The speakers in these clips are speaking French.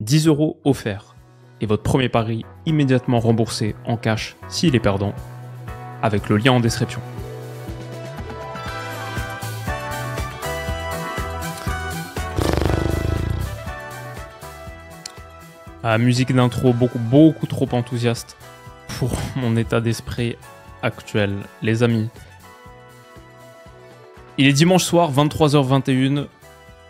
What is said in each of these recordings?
10 € offerts et votre premier pari immédiatement remboursé en cash s'il est perdant avec le lien en description. Musique d'intro beaucoup trop enthousiaste pour mon état d'esprit actuel, les amis. Il est dimanche soir, 23h21.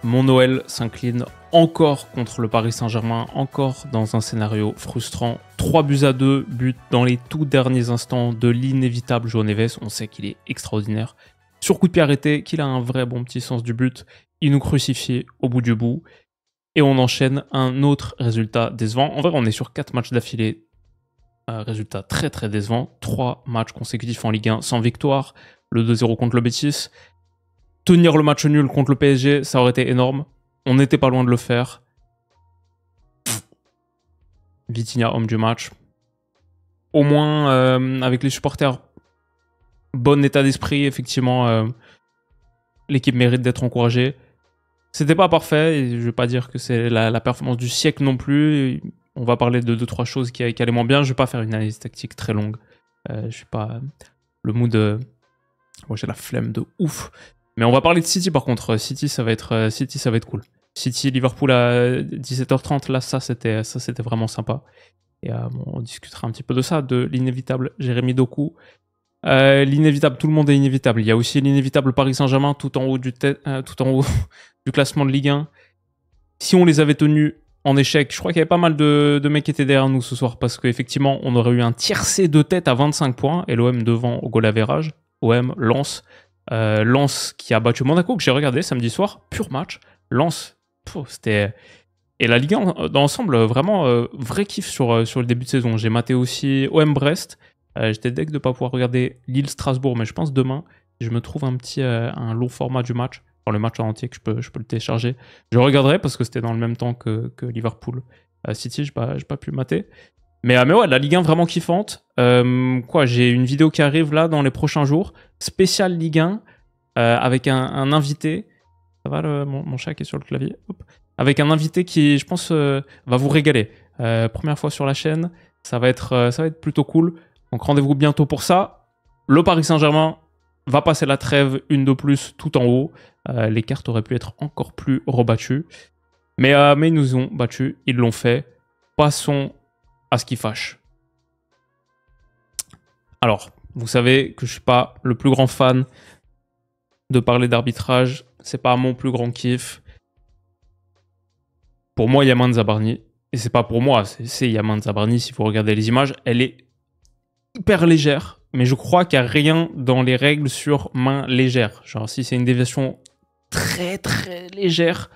Mon Noël s'incline encore contre le Paris Saint-Germain, encore dans un scénario frustrant. 3-2, but dans les tout derniers instants de l'inévitable João Neves. On sait qu'il est extraordinaire. Sur coup de pied arrêté, qu'il a un vrai bon petit sens du but. Il nous crucifie au bout du bout. Et on enchaîne un autre résultat décevant. En vrai, on est sur 4 matchs d'affilée. Résultat très décevant. 3 matchs consécutifs en Ligue 1 sans victoire. Le 2-0 contre le Betis. Tenir le match nul contre le PSG, ça aurait été énorme. On n'était pas loin de le faire. Vitinha, homme du match. Au moins, avec les supporters, bon état d'esprit, effectivement. L'équipe mérite d'être encouragée. C'était pas parfait, et je vais pas dire que c'est la performance du siècle non plus. On va parler de 2-3 choses qui allaient moins bien. Je vais pas faire une analyse tactique très longue. Je suis pas le mood. Moi, j'ai la flemme de ouf. Mais on va parler de City par contre. City, ça va être cool. City, Liverpool à 17h30, là, ça c'était vraiment sympa. Et bon, on discutera un petit peu de ça, de l'inévitable Jérémy Doku. L'inévitable, tout le monde est inévitable. Il y a aussi l'inévitable Paris Saint-Germain tout en haut du classement de Ligue 1. Si on les avait tenus en échec, je crois qu'il y avait pas mal de mecs qui étaient derrière nous ce soir, parce qu'effectivement, on aurait eu un tiercé de tête à 25 points, et l'OM devant au goal average. OM, Lens. Lens qui a battu Monaco, que j'ai regardé samedi soir, pur match. Lens, c'était... Et la Ligue 1 dans l'ensemble, vraiment vrai kiff sur le début de saison. J'ai maté aussi OM Brest. J'étais deg de ne pas pouvoir regarder Lille-Strasbourg, mais je pense demain, je me trouve un long format du match, enfin le match en entier que je peux le télécharger. Je regarderai parce que c'était dans le même temps que Liverpool City, j'ai pas pu mater. Mais ouais, la Ligue 1 vraiment kiffante. J'ai une vidéo qui arrive là dans les prochains jours, spéciale Ligue 1, avec un invité. Ça va mon chat qui est sur le clavier. Hop. Avec un invité qui, je pense, va vous régaler. Première fois sur la chaîne, ça va être plutôt cool. Donc rendez-vous bientôt pour ça. Le Paris Saint-Germain va passer la trêve, une de plus tout en haut. Les cartes auraient pu être encore plus rebattues. Mais ils nous ont battus, ils l'ont fait. Passons à ce qui fâche. Alors, vous savez que je suis pas le plus grand fan de parler d'arbitrage. C'est pas mon plus grand kiff. Pour moi, il y a Yaman Zabarni. Et c'est pas pour moi, c'est Yaman Zabarni. Si vous regardez les images, elle est hyper légère. Mais je crois qu'il n'y a rien dans les règles sur main légère. Genre, si c'est une déviation très légère,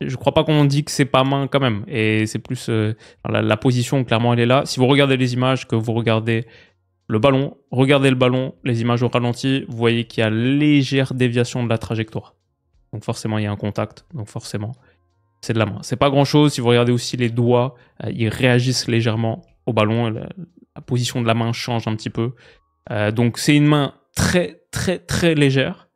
je crois pas qu'on dit que c'est pas main quand même. Et c'est plus la position, clairement, elle est là. Si vous regardez les images, que vous regardez le ballon, regardez le ballon, les images au ralenti, vous voyez qu'il y a légère déviation de la trajectoire. Donc forcément, il y a un contact. Donc forcément, c'est de la main. C'est pas grand-chose. Si vous regardez aussi les doigts, ils réagissent légèrement au ballon. La position de la main change un petit peu. Donc c'est une main très légère.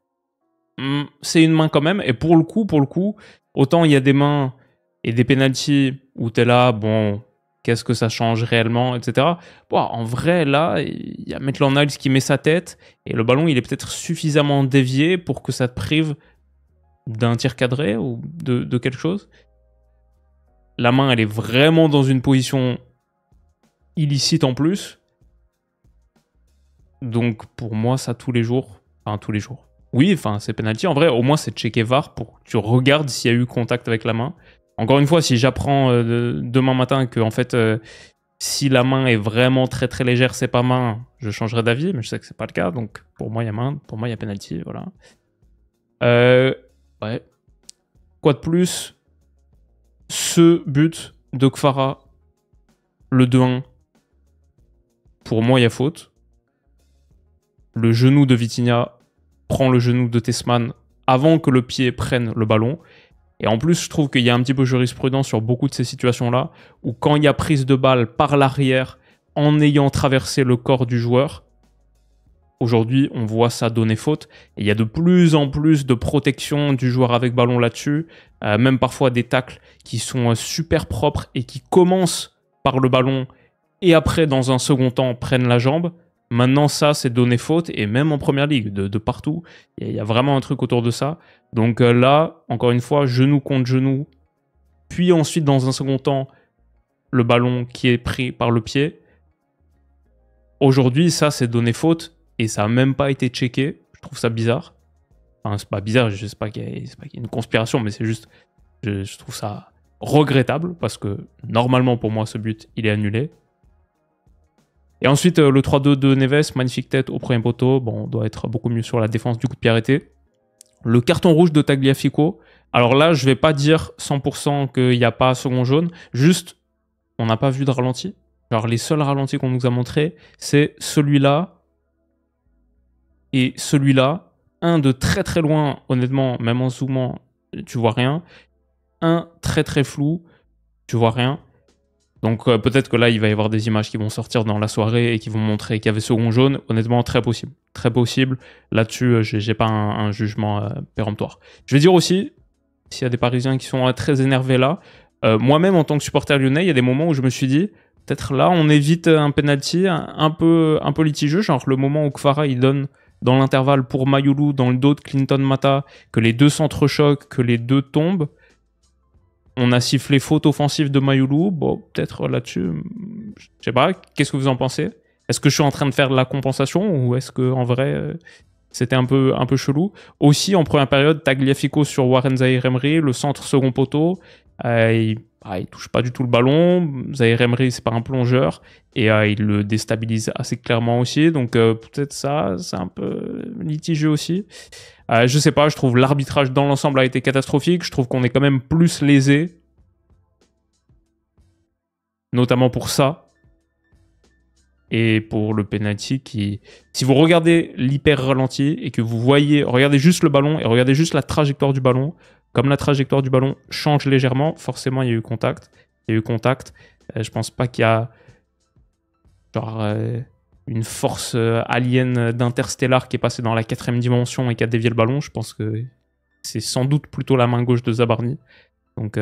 C'est une main quand même. Et pour le coup, autant il y a des mains et des pénaltys où t'es là, bon, qu'est-ce que ça change réellement, etc. Bon, en vrai, là, il y a Maitland-Niles qui met sa tête et le ballon, il est peut-être suffisamment dévié pour que ça te prive d'un tir cadré ou de quelque chose. La main, elle est vraiment dans une position illicite en plus. Donc, pour moi, ça tous les jours. Enfin, tous les jours. Oui, enfin, c'est penalty. En vrai, au moins, c'est checker VAR pour que tu regardes s'il y a eu contact avec la main. Encore une fois, si j'apprends demain matin que, en fait, si la main est vraiment très légère, c'est pas main, je changerai d'avis, mais je sais que c'est pas le cas. Donc, pour moi, il y a main. Pour moi, il y a penalty. Voilà. Ouais. Quoi de plus? Ce but de Kfara, le 2-1, pour moi, il y a faute. Le genou de Vitinha prend le genou de Tessman avant que le pied prenne le ballon. Et en plus, je trouve qu'il y a un petit peu jurisprudence sur beaucoup de ces situations-là, où quand il y a prise de balle par l'arrière, en ayant traversé le corps du joueur, Aujourd'hui, on voit ça donner faute. Et il y a de plus en plus de protection du joueur avec ballon là-dessus. Même parfois des tacles qui sont super propres et qui commencent par le ballon et après, dans un second temps, prennent la jambe. Maintenant, ça, c'est donner faute. Et même en première ligue, de partout, il y a vraiment un truc autour de ça. Donc là, encore une fois, genou contre genou. Puis ensuite, dans un second temps, le ballon qui est pris par le pied. Aujourd'hui, ça, c'est donner faute. Et ça n'a même pas été checké. Je trouve ça bizarre. Enfin, c'est pas bizarre, je sais pas qu'il y ait une conspiration, mais c'est juste... Je trouve ça regrettable, parce que normalement, pour moi, ce but, il est annulé. Et ensuite, le 3-2 de Neves, magnifique tête au premier poteau. Bon, on doit être beaucoup mieux sur la défense du coup de pied arrêté. Le carton rouge de Tagliafico. Alors là, je vais pas dire 100% qu'il n'y a pas second jaune. Juste, on n'a pas vu de ralenti. Genre, les seuls ralentis qu'on nous a montrés, c'est celui-là et celui-là. Un de très très loin, honnêtement, même en zoomant, tu vois rien. Un très très flou, tu vois rien. Donc peut-être que là, il va y avoir des images qui vont sortir dans la soirée et qui vont montrer qu'il y avait second jaune. Honnêtement, très possible. Très possible. Là-dessus, j'ai pas un jugement péremptoire. Je vais dire aussi, s'il y a des Parisiens qui sont très énervés là, moi-même, en tant que supporter lyonnais, il y a des moments où je me suis dit, peut-être là, on évite un penalty un peu litigieux, genre le moment où Kvara, il donne dans l'intervalle pour Mayoulou, dans le dos de Clinton Mata, que les deux s'entrechoquent, que les deux tombent. On a sifflé faute offensive de Mayoulou. Bon, peut-être là-dessus, je sais pas. Qu'est-ce que vous en pensez? Est-ce que je suis en train de faire de la compensation ou est-ce que en vrai c'était un peu chelou? Aussi, en première période, Tagliafico sur Warren Zaïre-Emery, le centre second poteau. Il touche pas du tout le ballon. Zaïre-Emery, c'est pas un plongeur. Et il le déstabilise assez clairement aussi. Donc peut-être ça, c'est un peu litigieux aussi. Je sais pas, je trouve l'arbitrage dans l'ensemble a été catastrophique. Je trouve qu'on est quand même plus lésé. Notamment pour ça. Et pour le penalty qui... Si vous regardez l'hyper ralenti et que vous voyez... Regardez juste le ballon et regardez juste la trajectoire du ballon. Comme la trajectoire du ballon change légèrement, forcément il y a eu contact. Il y a eu contact. Je pense pas qu'il y a... Genre... une force alien d'Interstellar qui est passée dans la 4ème dimension et qui a dévié le ballon. Je pense que c'est sans doute plutôt la main gauche de Zabarni. Donc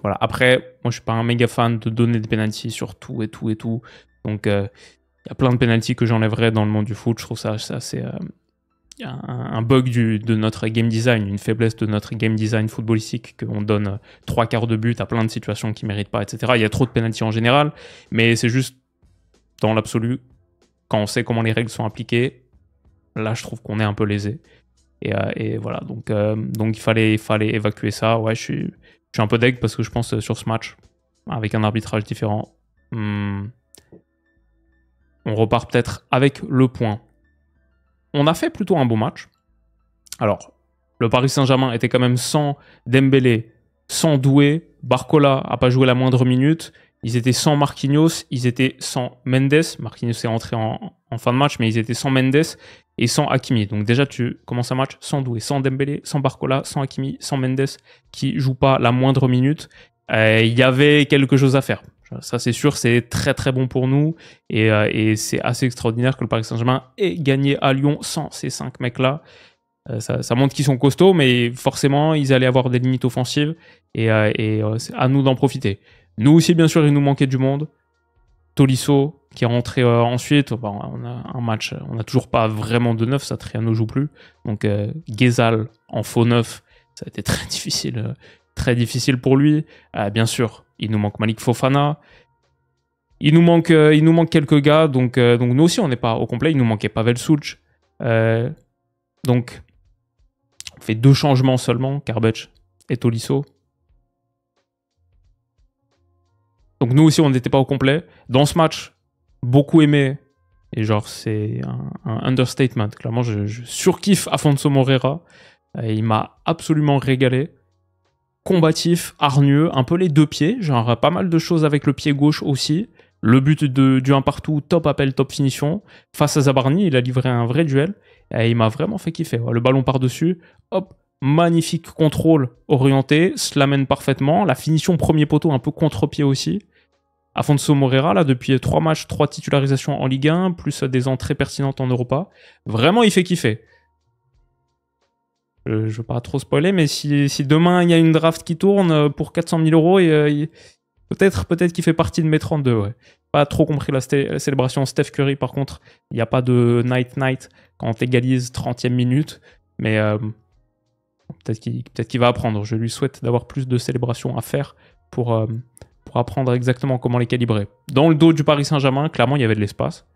voilà. Après, moi je suis pas un méga fan de donner des penalties sur tout et tout et tout. Donc il y a plein de penalties que j'enlèverais dans le monde du foot. Je trouve ça c'est un bug de notre game design, une faiblesse de notre game design footballistique, qu'on donne 3/4 de but à plein de situations qui méritent pas, etc. Il y a trop de penalties en général, mais c'est juste dans l'absolu, quand on sait comment les règles sont appliquées, là, je trouve qu'on est un peu lésé. Et voilà, donc il fallait évacuer ça. Ouais, je suis un peu deg parce que je pense sur ce match, avec un arbitrage différent, on repart peut-être avec le point. On a fait plutôt un beau match. Alors, le Paris Saint-Germain était quand même sans Dembélé, sans Doué. Barcola n'a pas joué la moindre minute. Ils étaient sans Marquinhos, ils étaient sans Mendes. Marquinhos est entré en fin de match, mais ils étaient sans Mendes et sans Hakimi. Donc déjà, tu commences un match sans Doué, sans Dembélé, sans Barcola, sans Hakimi, sans Mendes, qui joue pas la moindre minute. Il y avait quelque chose à faire. Ça, c'est sûr, c'est très très bon pour nous. Et c'est assez extraordinaire que le Paris Saint-Germain ait gagné à Lyon sans ces 5 mecs-là. Ça montre qu'ils sont costauds, mais forcément, ils allaient avoir des limites offensives. Et c'est à nous d'en profiter. Nous aussi, bien sûr, il nous manquait du monde. Tolisso, qui est rentré ensuite. Bon, on a un match, on n'a toujours pas vraiment de neuf, Satriano ne joue plus. Donc, Ghezal en faux neuf, ça a été très difficile pour lui. Bien sûr, il nous manque Malik Fofana. Il nous manque quelques gars. Donc nous aussi, on n'est pas au complet. Il nous manquait Pavel Such. Donc, on fait 2 changements seulement, Karbech et Tolisso. Donc nous aussi, on n'était pas au complet. Dans ce match, beaucoup aimé. Et genre, c'est un understatement. Clairement, je surkiffe Afonso Moreira. Il m'a absolument régalé. Combatif, hargneux, un peu les 2 pieds. Genre, pas mal de choses avec le pied gauche aussi. Le but du 1 partout, top appel, top finition. Face à Zabarni, il a livré un vrai duel. Et il m'a vraiment fait kiffer. Le ballon par-dessus, hop, magnifique contrôle orienté, se l'amène parfaitement. La finition premier poteau, un peu contre-pied aussi. Afonso Moreira, là, depuis 3 matchs, 3 titularisations en Ligue 1, plus des entrées pertinentes en Europa. Vraiment, il fait kiffer. Je veux pas trop spoiler, mais si demain, il y a une draft qui tourne pour 400 000 euros, peut-être qu'il fait partie de mes 32, ouais. Pas trop compris la célébration Steph Curry, par contre. Il n'y a pas de night quand on égalise 30e minute. Mais peut-être qu'il va apprendre. Je lui souhaite d'avoir plus de célébrations à faire pour apprendre exactement comment les calibrer. Dans le dos du Paris Saint-Germain, clairement, il y avait de l'espace.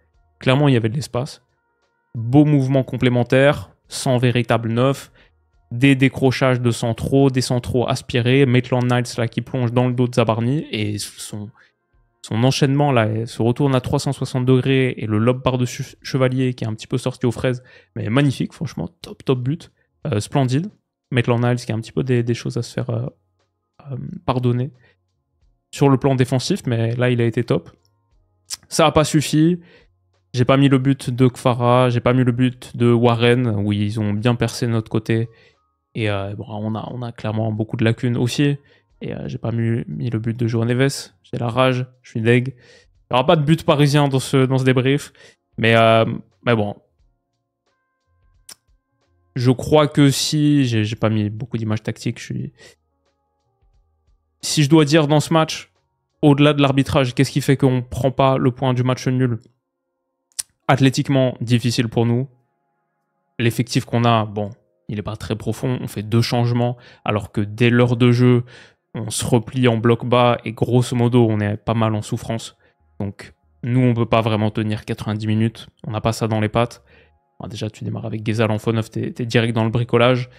Beau mouvement complémentaire, sans véritable neuf. Des décrochages de centraux, des centraux aspirés. Maitland-Niles là, qui plonge dans le dos de Zabarni. Et son enchaînement là, se retourne à 360 degrés. Et le lob par-dessus Chevalier qui est un petit peu sorti aux fraises. Mais magnifique, franchement. Top but. Splendide. Maitland-Niles qui a un petit peu des choses à se faire pardonner sur le plan défensif, mais là il a été top. Ça n'a pas suffi. J'ai pas mis le but de Kfara, j'ai pas mis le but de Warren, où ils ont bien percé de notre côté. Et on a clairement beaucoup de lacunes aussi. Et j'ai pas mis le but de João Neves. J'ai la rage, je suis deg. Il n'y aura pas de but parisien dans ce débrief. Mais bon. Je crois que si... J'ai pas mis beaucoup d'images tactiques. Si je dois dire dans ce match, au-delà de l'arbitrage, qu'est-ce qui fait qu'on ne prend pas le point du match nul? Athlétiquement, difficile pour nous. L'effectif qu'on a, bon, il n'est pas très profond. On fait 2 changements, alors que dès l'heure de jeu, on se replie en bloc bas et grosso modo, on est pas mal en souffrance. Donc, nous, on ne peut pas vraiment tenir 90 minutes. On n'a pas ça dans les pattes. Bon, déjà, tu démarres avec Ghezal en faux neuf, t'es direct dans le bricolage.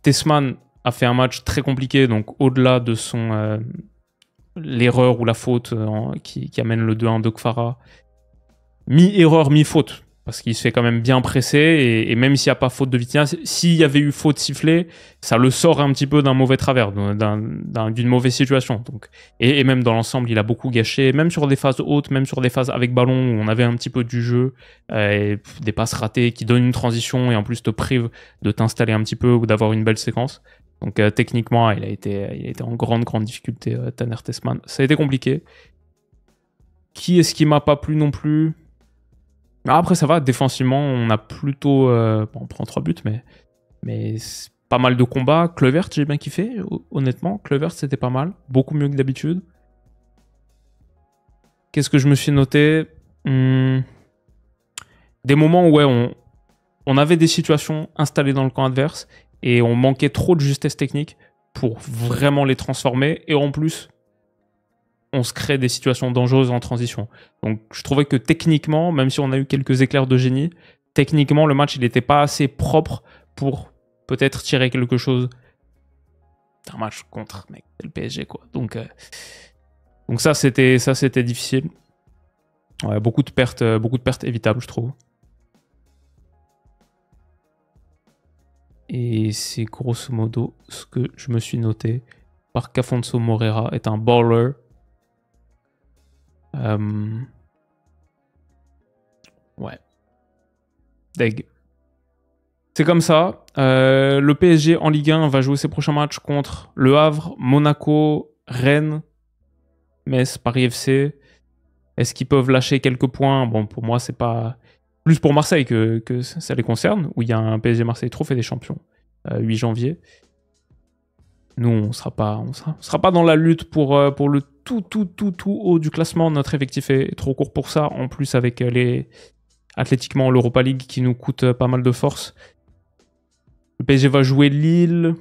Tessman a fait un match très compliqué, donc au-delà de l'erreur ou la faute qui amène le 2-1 de Kfara, mi-erreur, mi-faute, parce qu'il se fait quand même bien presser, et même s'il n'y a pas faute de Vitinha, s'il y avait eu faute sifflée, ça le sort un petit peu d'un mauvais travers, d'une mauvaise situation. Donc, et même dans l'ensemble, il a beaucoup gâché, même sur des phases hautes, même sur des phases avec ballon, où on avait un petit peu du jeu, et des passes ratées qui donnent une transition, et en plus te privent de t'installer un petit peu, ou d'avoir une belle séquence. Donc techniquement, il a été en grande difficulté, Taner Tessman. Ça a été compliqué. Qui est-ce qui m'a pas plu non plus? Après, ça va, défensivement, on a plutôt... on prend 3 buts, mais pas mal de combats. Kluivert, j'ai bien kiffé, honnêtement. Kluivert, c'était pas mal. Beaucoup mieux que d'habitude. Qu'est-ce que je me suis noté? Des moments où, ouais, on avait des situations installées dans le camp adverse et on manquait trop de justesse technique pour vraiment les transformer. Et en plus, on se crée des situations dangereuses en transition. Donc je trouvais que techniquement, même si on a eu quelques éclairs de génie, techniquement le match il n'était pas assez propre pour peut-être tirer quelque chose d'un match contre le PSG, quoi. Donc ça c'était difficile. Ouais, beaucoup de pertes évitables, je trouve. Et c'est grosso modo ce que je me suis noté. Par qu'Afonso Moreira est un baller. Ouais. Deg. C'est comme ça. Le PSG en Ligue 1 va jouer ses prochains matchs contre Le Havre, Monaco, Rennes, Metz, Paris FC. Est-ce qu'ils peuvent lâcher quelques points? Bon, pour moi, c'est pas... Plus pour Marseille que ça les concerne, où il y a un PSG Marseille Trophée des Champions, 8 janvier. Nous, on sera pas dans la lutte pour le tout haut du classement. Notre effectif est trop court pour ça. En plus, avec athlétiquement l'Europa League qui nous coûte pas mal de force. Le PSG va jouer Lille,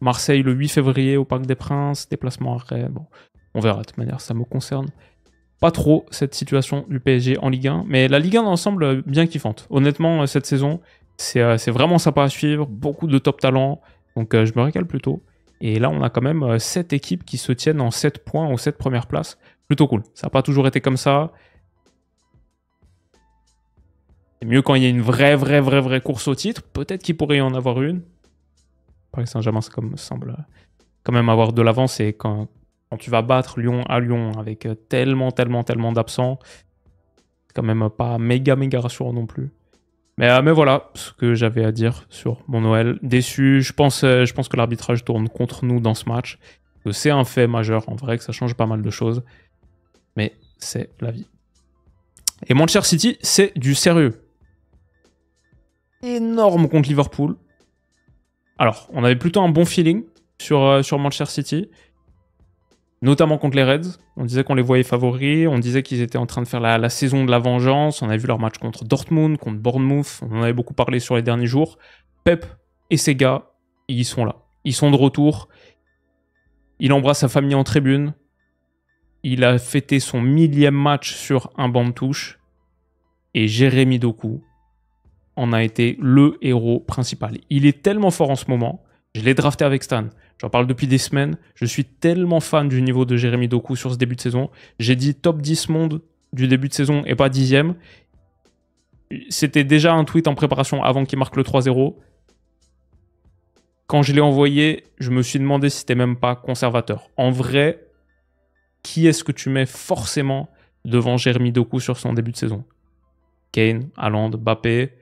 Marseille le 8 février au Parc des Princes, déplacement à Rennes. Bon, on verra de toute manière, ça me concerne pas trop cette situation du PSG en Ligue 1. Mais la Ligue 1 d'ensemble, bien kiffante. Honnêtement, cette saison, c'est vraiment sympa à suivre. Beaucoup de top talents. Donc je me régale plutôt. Et là, on a quand même 7 équipes qui se tiennent en 7 points aux 7 premières places. Plutôt cool. Ça n'a pas toujours été comme ça. C'est mieux quand il y a une vraie course au titre. Peut-être qu'il pourrait y en avoir une. Paris Saint-Germain, ça semble quand même avoir de l'avance. Et quand tu vas battre Lyon à Lyon avec tellement d'absents, c'est quand même pas méga rassurant non plus. Mais voilà ce que j'avais à dire sur mon Noël. Déçu, je pense que l'arbitrage tourne contre nous dans ce match. que c'est un fait majeur, en vrai, que ça change pas mal de choses. Mais c'est la vie. Et Manchester City, c'est du sérieux. Énorme contre Liverpool. Alors, on avait plutôt un bon feeling sur Manchester City, notamment contre les Reds. On disait qu'on les voyait favoris, on disait qu'ils étaient en train de faire la saison de la vengeance. On avait vu leur match contre Dortmund, contre Bournemouth. On en avait beaucoup parlé sur les derniers jours. Pep et ses gars, ils sont là. Ils sont de retour. Il embrasse sa famille en tribune. Il a fêté son 1000e match sur un banc de touche. Et Jérémy Doku en a été le héros principal. Il est tellement fort en ce moment. Je l'ai drafté avec Stan. J'en parle depuis des semaines. Je suis tellement fan du niveau de Jérémy Doku sur ce début de saison. J'ai dit top 10 monde du début de saison et pas 10e. C'était déjà un tweet en préparation avant qu'il marque le 3-0. Quand je l'ai envoyé, je me suis demandé si c'était même pas conservateur. En vrai, qui est-ce que tu mets forcément devant Jérémy Doku sur son début de saison? Kane, Haaland, Mbappé,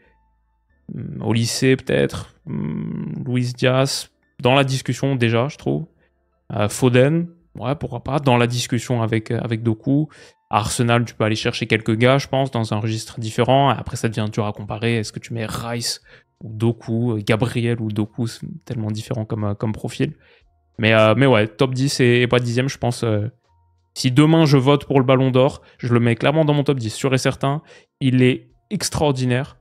au lycée peut-être, Luis Diaz, dans la discussion déjà, je trouve. Foden, ouais, pourquoi pas, dans la discussion avec Doku. À Arsenal, tu peux aller chercher quelques gars, je pense, dans un registre différent. Après, ça devient dur à comparer. Est-ce que tu mets Rice ou Doku, Gabriel ou Doku, c'est tellement différent comme profil. Mais ouais, top 10 et pas 10e, je pense. Si demain je vote pour le Ballon d'Or, je le mets clairement dans mon top 10, sûr et certain. Il est extraordinaire.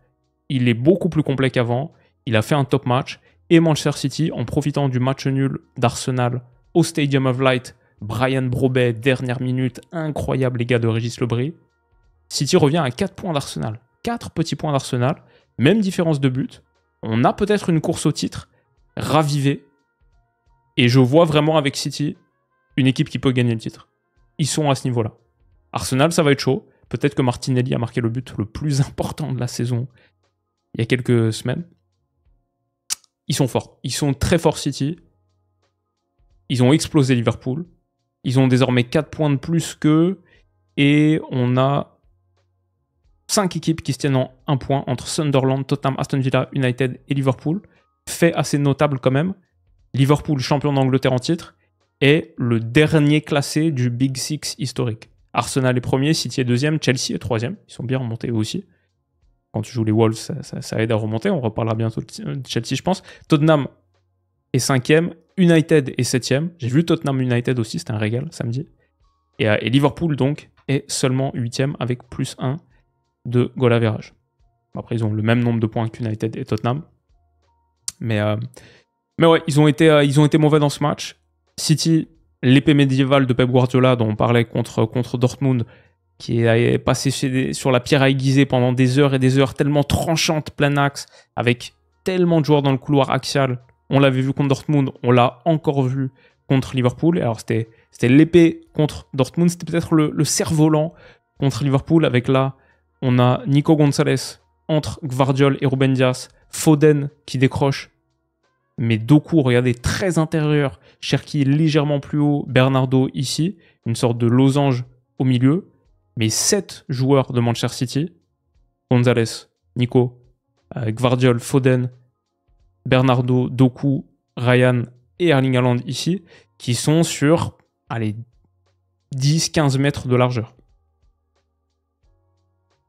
Il est beaucoup plus complet qu'avant. Il a fait un top match. Et Manchester City, en profitant du match nul d'Arsenal au Stadium of Light, Brian Brobet, dernière minute, incroyable les gars de Régis Lebris. City revient à 4 points d'Arsenal. 4 petits points d'Arsenal. Même différence de but. On a peut-être une course au titre ravivée. Et je vois vraiment avec City une équipe qui peut gagner le titre. Ils sont à ce niveau-là. Arsenal, ça va être chaud. Peut-être que Martinelli a marqué le but le plus important de la saison il y a quelques semaines. Ils sont forts. Ils sont très forts City. Ils ont explosé Liverpool. Ils ont désormais 4 points de plus qu'eux. Et on a 5 équipes qui se tiennent en 1 point entre Sunderland, Tottenham, Aston Villa, United et Liverpool. Fait assez notable quand même. Liverpool, champion d'Angleterre en titre, est le dernier classé du Big Six historique. Arsenal est premier, City est deuxième, Chelsea est troisième. Ils sont bien remontés eux aussi. Quand tu joues les Wolves, ça aide à remonter. On reparlera bientôt de Chelsea, je pense. Tottenham est cinquième, United est septième. J'ai vu Tottenham United aussi, c'était un régal samedi. Et Liverpool, donc, est seulement huitième avec plus 1 de goal average. Après, ils ont le même nombre de points qu'United et Tottenham. Mais ouais, ils ont été mauvais dans ce match. City, l'épée médiévale de Pep Guardiola, dont on parlait contre Dortmund, qui est passé sur la pierre à aiguiser pendant des heures et des heures, tellement tranchante, plein axe, avec tellement de joueurs dans le couloir axial. On l'avait vu contre Dortmund, on l'a encore vu contre Liverpool. Alors c'était l'épée contre Dortmund, c'était peut-être le cerf-volant contre Liverpool, avec là, on a Nico Gonzalez entre Gvardiol et Ruben Dias, Foden qui décroche, mais Doku, regardez, très intérieur, Cherki légèrement plus haut, Bernardo ici, une sorte de losange au milieu, mais 7 joueurs de Manchester City, Gonzalez, Nico, Gvardiol, Foden, Bernardo, Doku, Ryan et Erling Haaland ici, qui sont sur 10-15 mètres de largeur.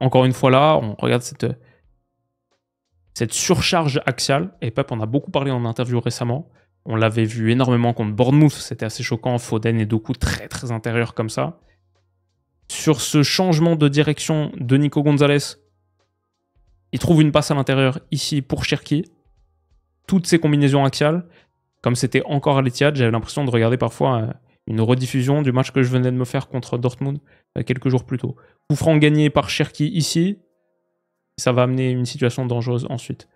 Encore une fois là, on regarde cette surcharge axiale, et Pep en a beaucoup parlé en interview récemment. On l'avait vu énormément contre Bournemouth, c'était assez choquant, Foden et Doku très très intérieurs comme ça. Sur ce changement de direction de Nico Gonzalez, il trouve une passe à l'intérieur ici pour Cherki. Toutes ces combinaisons axiales, comme c'était encore à l'Etihad, j'avais l'impression de regarder parfois une rediffusion du match que je venais de me faire contre Dortmund quelques jours plus tôt. Coup franc gagné par Cherki ici, ça va amener une situation dangereuse ensuite.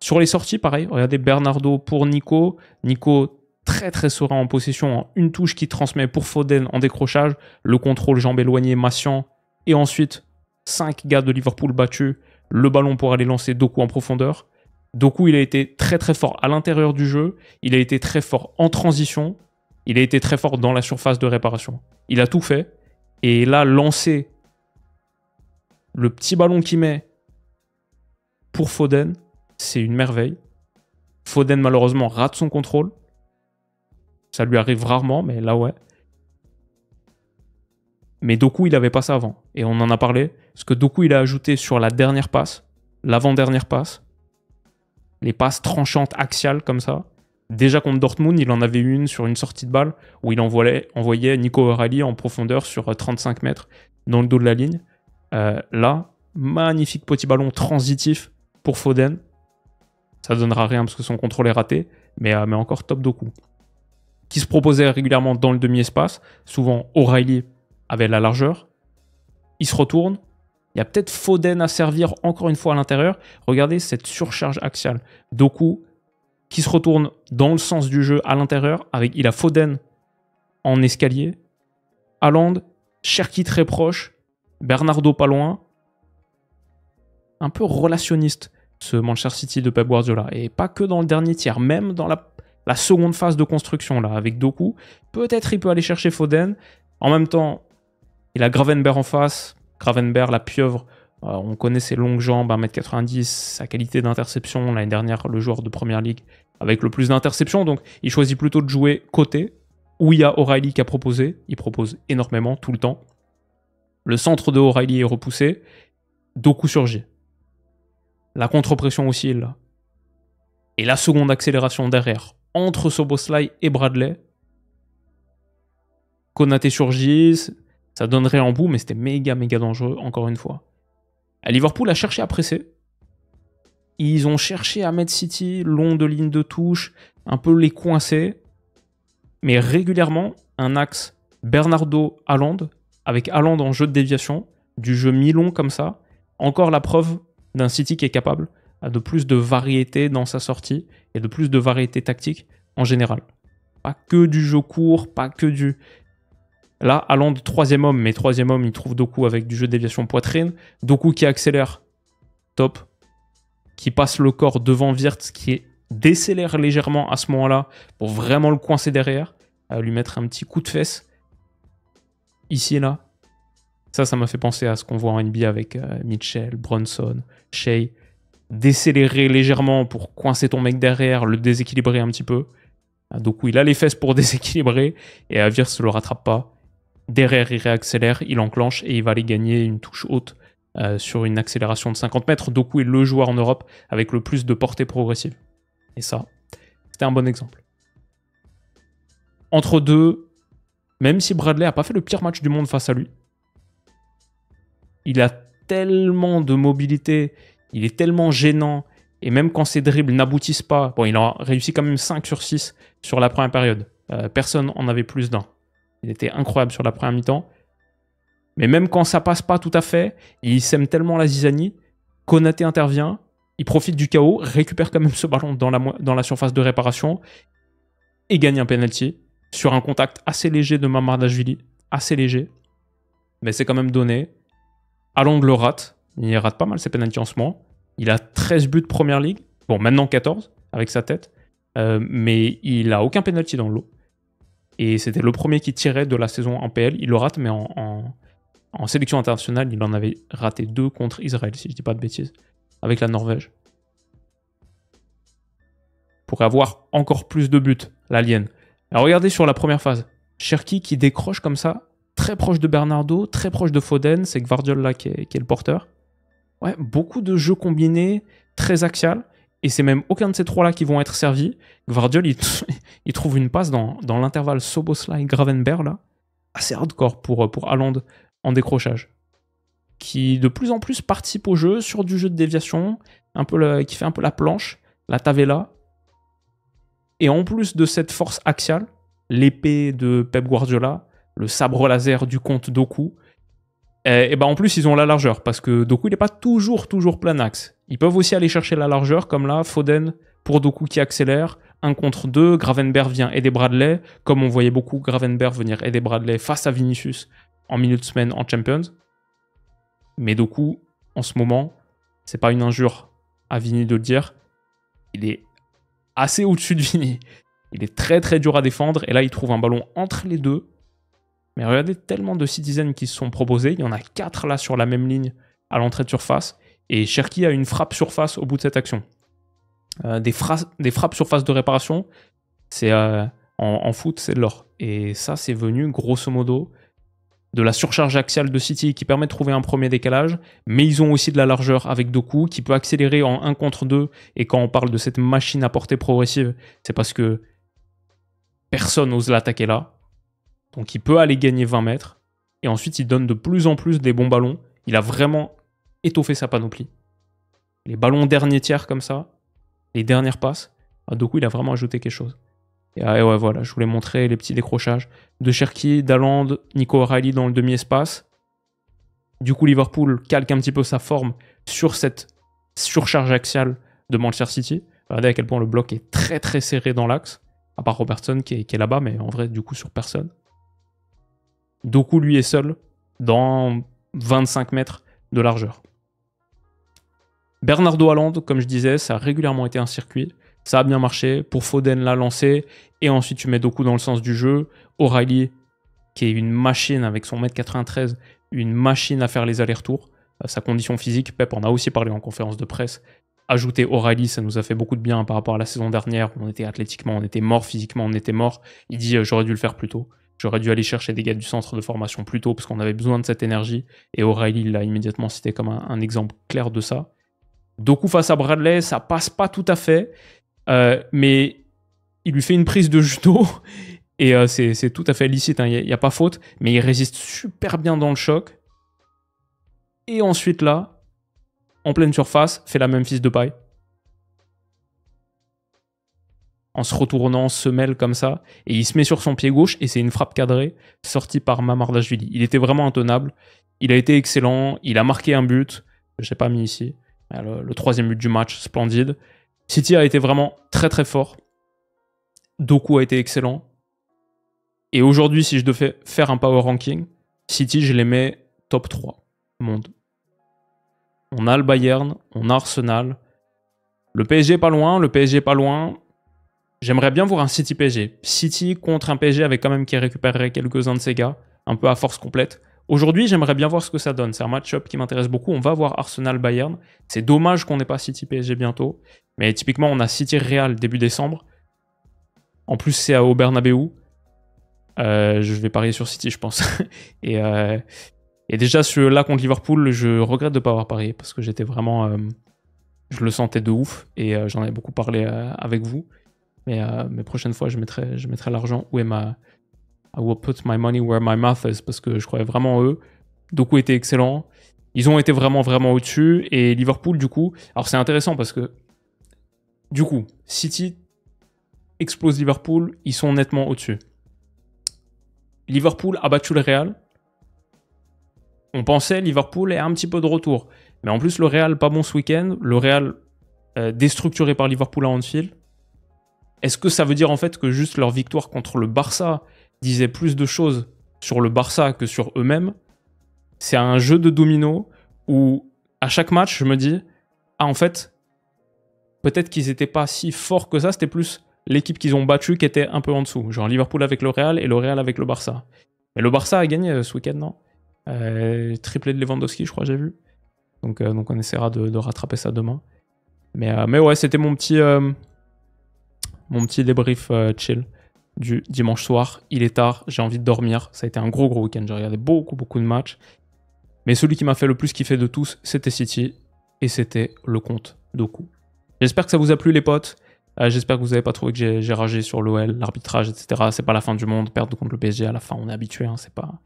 Sur les sorties, pareil, regardez Bernardo pour Nico. Nico très très serein en possession, hein. Une touche qui transmet pour Foden en décrochage, le contrôle jambe éloignée, Massian, et ensuite 5 gars de Liverpool battus, le ballon pour aller lancer Doku en profondeur. Doku, il a été très très fort à l'intérieur du jeu, il a été très fort en transition, il a été très fort dans la surface de réparation. Il a tout fait, et là, lancer le petit ballon qu'il met pour Foden, c'est une merveille. Foden, malheureusement, rate son contrôle. Ça lui arrive rarement, mais là, ouais. Mais Doku, il avait pas ça avant. Et on en a parlé. Parce que Doku, il a ajouté sur la dernière passe, l'avant-dernière passe, les passes tranchantes axiales comme ça. Déjà contre Dortmund, il en avait une sur une sortie de balle où il envoyait Nico O'Reilly en profondeur sur 35 mètres dans le dos de la ligne. Là, magnifique petit ballon transitif pour Foden. Ça donnera rien parce que son contrôle est raté, mais encore top Doku. Qui se proposait régulièrement dans le demi-espace. Souvent, O'Reilly avait la largeur. Il se retourne. Il y a peut-être Foden à servir encore une fois à l'intérieur. Regardez cette surcharge axiale. Doku qui se retourne dans le sens du jeu à l'intérieur. Il a Foden en escalier. Haaland, Cherki très proche. Bernardo pas loin. Un peu relationniste, ce Manchester City de Pep Guardiola. Et pas que dans le dernier tiers, même dans la seconde phase de construction, là, avec Doku. Peut-être il peut aller chercher Foden. En même temps, il a Gravenberch en face. Gravenberch, la pieuvre, on connaît ses longues jambes, 1m90, sa qualité d'interception. L'année dernière, le joueur de Première Ligue avec le plus d'interceptions. Donc, il choisit plutôt de jouer côté, où il y a O'Reilly qui a proposé. Il propose énormément, tout le temps. Le centre de O'Reilly est repoussé. Doku surgit. La contre-pression aussi est là. Et la seconde accélération derrière, entre Szoboszlai et Bradley. Konaté surgit, ça donnerait en bout, mais c'était méga dangereux, encore une fois. Liverpool a cherché à presser. Ils ont cherché à mettre City long de ligne de touche, un peu les coincer. Mais régulièrement, un axe Bernardo-Haaland, avec Haaland en jeu de déviation, du jeu mi-long comme ça. Encore la preuve d'un City qui est capable de plus de variété dans sa sortie et de plus de variété tactique en général. Pas que du jeu court, pas que du... Là, Haaland, troisième homme, mais troisième homme, il trouve Doku avec du jeu de déviation poitrine. Doku qui accélère, top. Qui passe le corps devant Wirtz, qui décélère légèrement à ce moment-là pour vraiment le coincer derrière, lui mettre un petit coup de fesse. Ici et là. Ça m'a fait penser à ce qu'on voit en NBA avec Mitchell, Brunson, Shea. Décélérer légèrement pour coincer ton mec derrière, le déséquilibrer un petit peu. Doku, il a les fesses pour déséquilibrer et Wirtz ne le rattrape pas. Derrière, il réaccélère, il enclenche et il va aller gagner une touche haute sur une accélération de 50 mètres. Doku est le joueur en Europe avec le plus de portée progressive. Et ça, c'était un bon exemple. Entre deux, même si Bradley n'a pas fait le pire match du monde face à lui, il a tellement de mobilité, il est tellement gênant, et même quand ses dribbles n'aboutissent pas, bon, il a réussi quand même 5 sur 6 sur la première période. Personne en avait plus d'un. Il était incroyable sur la première mi-temps. Mais même quand ça passe pas tout à fait, il sème tellement la zizanie, Konaté intervient, il profite du chaos, récupère quand même ce ballon dans la surface de réparation et gagne un penalty sur un contact assez léger de Mamardashvili. Assez léger. Mais c'est quand même donné. Haaland le rate. Il rate pas mal ses penalties en ce moment. Il a 13 buts Première Ligue. Bon, maintenant 14 avec sa tête. Mais il a aucun penalty dans le lot. Et c'était le premier qui tirait de la saison en PL. Il le rate, mais en sélection internationale, il en avait raté 2 contre Israël, si je dis pas de bêtises, avec la Norvège. Pourrait avoir encore plus de buts, l'alien. Alors regardez sur la première phase. Cherki qui décroche comme ça, très proche de Bernardo, très proche de Foden, c'est Gvardiol qui est le porteur. Ouais, beaucoup de jeux combinés, très axial. Et c'est même aucun de ces trois-là qui vont être servis. Gvardiol, il trouve une passe dans l'intervalle Szoboszlai-Gravenberch, là, assez hardcore pour Haaland en décrochage. Qui de plus en plus participe au jeu, sur du jeu de déviation, qui fait un peu la planche, la tavella. Et en plus de cette force axiale, l'épée de Pep Guardiola, le sabre laser du comte Doku, et ben en plus ils ont la largeur, parce que Doku il n'est pas toujours plein axe. Ils peuvent aussi aller chercher la largeur, comme là, Foden pour Doku qui accélère, 1 contre 2, Gravenberch vient aider Bradley, comme on voyait beaucoup Gravenberch venir aider Bradley face à Vinicius en milieu de semaine en Champions. Mais Doku, en ce moment, c'est pas une injure à Vini de le dire, il est assez au-dessus de Vini. Il est très dur à défendre, et là il trouve un ballon entre les deux. Mais regardez tellement de citizens qui se sont proposés. Il y en a 4 là sur la même ligne à l'entrée de surface. Et Cherki a une frappe surface au bout de cette action. Des frappes surface de réparation, c'est En foot, c'est de l'or. Et ça, c'est venu, grosso modo, de la surcharge axiale de City qui permet de trouver un premier décalage, mais ils ont aussi de la largeur avec Doku qui peut accélérer en 1 contre 2. Et quand on parle de cette machine à portée progressive, c'est parce que personne n'ose l'attaquer là. Donc il peut aller gagner 20 mètres. Et ensuite, il donne de plus en plus des bons ballons. Il a vraiment étoffé sa panoplie. Les ballons dernier tiers comme ça, les dernières passes, Doku, il a vraiment ajouté quelque chose. Et ouais, voilà, je voulais montrer les petits décrochages de Cherki, d'Haaland, Nico O'Reilly dans le demi-espace. Du coup, Liverpool calque un petit peu sa forme sur cette surcharge axiale de Manchester City. Regardez à quel point le bloc est très très serré dans l'axe, à part Robertson qui est là-bas, mais en vrai, du coup, sur personne. Doku, lui, est seul dans 25 mètres de largeur. Bernardo Haaland, comme je disais, ça a régulièrement été un circuit. Ça a bien marché. Pour Foden, l'a lancé. Et ensuite, tu mets Doku dans le sens du jeu. O'Reilly, qui est une machine avec son 1m93, une machine à faire les allers-retours. Sa condition physique, Pep en a aussi parlé en conférence de presse. Ajouter O'Reilly, ça nous a fait beaucoup de bien par rapport à la saison dernière. On était athlétiquement, on était mort, physiquement, on était mort. Il dit j'aurais dû le faire plus tôt. J'aurais dû aller chercher des gars du centre de formation plus tôt parce qu'on avait besoin de cette énergie. Et O'Reilly l'a immédiatement cité comme un exemple clair de ça. Doku face à Bradley, ça passe pas tout à fait. Mais il lui fait une prise de judo et c'est tout à fait licite, il n'y a pas faute, mais il résiste super bien dans le choc. Et ensuite là, en pleine surface, fait la même fisse de paille. En se retournant, se mêle comme ça, et il se met sur son pied gauche, et c'est une frappe cadrée, sortie par Mamardashvili. Il était vraiment intenable, il a été excellent, il a marqué un but, je n'ai pas mis ici, le 3e but du match, splendide. City a été vraiment très très fort. Doku a été excellent. Et aujourd'hui, si je devais faire un power ranking, City, je les mets top 3 monde. On a le Bayern, on a Arsenal. Le PSG pas loin, J'aimerais bien voir un City PSG. City contre un PSG avec quand même qui récupérerait quelques-uns de ses gars, un peu à force complète. Aujourd'hui, j'aimerais bien voir ce que ça donne. C'est un match-up qui m'intéresse beaucoup. On va voir Arsenal-Bayern. C'est dommage qu'on n'ait pas City-PSG bientôt. Mais typiquement, on a City-Real début décembre. En plus, c'est au Bernabeu. Je vais parier sur City, je pense. et déjà, celui-là contre Liverpool, je regrette de ne pas avoir parié parce que j'étais vraiment... je le sentais de ouf et j'en avais beaucoup parlé avec vous. Mais prochaine fois, je mettrai l'argent où est ma... I will put my money where my mouth is parce que je croyais vraiment en eux. Doku était excellent. Ils ont été vraiment, vraiment au-dessus. Et Liverpool, du coup... Alors, c'est intéressant parce que... Du coup, City explose Liverpool. Ils sont nettement au-dessus. Liverpool a battu le Real. On pensait Liverpool est un petit peu de retour. Mais en plus, le Real, pas bon ce week-end. Le Real déstructuré par Liverpool à Anfield. Est-ce que ça veut dire en fait que juste leur victoire contre le Barça disait plus de choses sur le Barça que sur eux-mêmes? C'est un jeu de domino où à chaque match, je me dis, ah en fait, peut-être qu'ils n'étaient pas si forts que ça, c'était plus l'équipe qu'ils ont battue qui était un peu en dessous. Genre Liverpool avec le Real et le Real avec le Barça. Mais le Barça a gagné ce week-end, non? Triplé de Lewandowski, je crois, j'ai vu. Donc on essaiera de rattraper ça demain. Mais ouais, c'était mon petit débrief chill du dimanche soir. Il est tard, j'ai envie de dormir. Ça a été un gros week-end. J'ai regardé beaucoup de matchs. Mais celui qui m'a fait le plus kiffer de tous, c'était City. Et c'était le compte Doku. J'espère que ça vous a plu, les potes. J'espère que vous n'avez pas trouvé que j'ai ragé sur l'OL, l'arbitrage, etc. C'est pas la fin du monde. Perdre contre le PSG à la fin, on est habitué. Hein, c'est pas...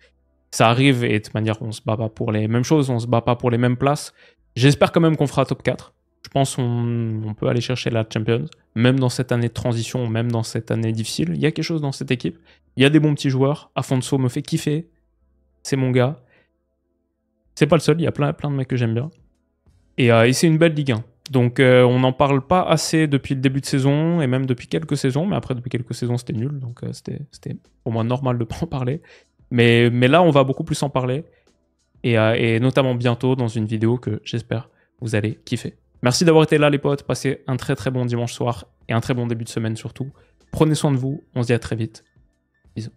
Ça arrive et de toute manière, on se bat pas pour les mêmes choses. On se bat pas pour les mêmes places. J'espère quand même qu'on fera top 4. Je pense qu'on peut aller chercher la Champions, même dans cette année de transition, même dans cette année difficile. Il y a quelque chose dans cette équipe. Il y a des bons petits joueurs. Afonso me fait kiffer. C'est mon gars. C'est pas le seul, il y a plein de mecs que j'aime bien. Et c'est une belle Ligue 1. Donc on n'en parle pas assez depuis le début de saison, et même depuis quelques saisons. Mais après, depuis quelques saisons, c'était nul. Donc c'était pour moi normal de pas en parler. Mais là, on va beaucoup plus en parler. Et notamment bientôt dans une vidéo que j'espère vous allez kiffer. Merci d'avoir été là les potes, passez un très bon dimanche soir et un très bon début de semaine surtout. Prenez soin de vous, on se dit à très vite. Bisous.